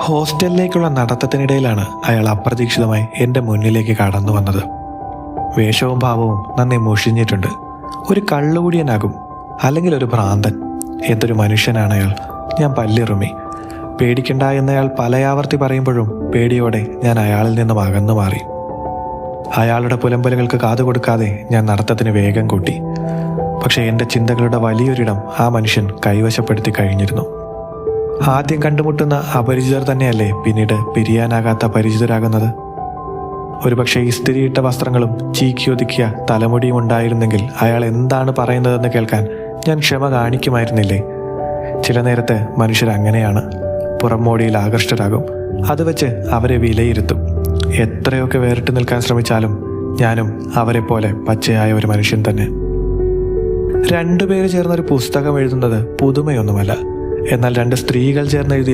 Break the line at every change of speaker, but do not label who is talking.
ഹോസ്റ്റലിലേക്കുള്ള നടത്തത്തിനിടയിലാണ് അയാൾ അപ്രതീക്ഷിതമായി എൻ്റെ മുന്നിലേക്ക് കടന്നു വന്നത്. വേഷവും ഭാവവും നന്നെ മുഷിഞ്ഞിട്ടുണ്ട്. ഒരു കള്ളുകുടിയനാകും, അല്ലെങ്കിൽ ഒരു ഭ്രാന്തൻ. എന്തൊരു മനുഷ്യനാണ് അയാൾ. ഞാൻ പല്ലിറുമി. പേടിക്കണ്ട എന്നയാൾ പലയാവർത്തി പറയുമ്പോഴും പേടിയോടെ ഞാൻ അയാളിൽ നിന്നും അകന്നു മാറി. അയാളുടെ പുലമ്പലുകൾക്ക് കാതുകൊടുക്കാതെ ഞാൻ നടത്തത്തിന് വേഗം കൂട്ടി. പക്ഷെ എൻ്റെ ചിന്തകളുടെ വലിയൊരിടം ആ മനുഷ്യൻ കൈവശപ്പെടുത്തി കഴിഞ്ഞിരുന്നു. ആദ്യം കണ്ടുമുട്ടുന്ന അപരിചിതർ തന്നെയല്ലേ പിന്നീട് പിരിയാനാകാത്ത പരിചിതരാകുന്നത്. ഒരുപക്ഷെ ഇസ്തിരിയിട്ട വസ്ത്രങ്ങളും ചീക്കിയൊതുക്കിയ തലമുടിയും ഉണ്ടായിരുന്നെങ്കിൽ അയാൾ എന്താണ് പറയുന്നതെന്ന് കേൾക്കാൻ ഞാൻ ക്ഷമ കാണിക്കുമായിരുന്നില്ലേ. ചില നേരത്ത് മനുഷ്യരങ്ങനെയാണ്. പുറംമോടിയിൽ ആകൃഷ്ടരാകും. അത് വെച്ച് അവരെ വിലയിരുത്തും. എത്രയൊക്കെ വേറിട്ട് നിൽക്കാൻ ശ്രമിച്ചാലും ഞാനും അവരെ പോലെ പച്ചയായ ഒരു മനുഷ്യൻ തന്നെ. രണ്ടുപേര് ചേർന്നൊരു പുസ്തകം എഴുതുന്നത് പുതുമയൊന്നുമല്ല. എന്നാൽ രണ്ട് സ്ത്രീകൾ ചേർന്ന് എഴുതിയ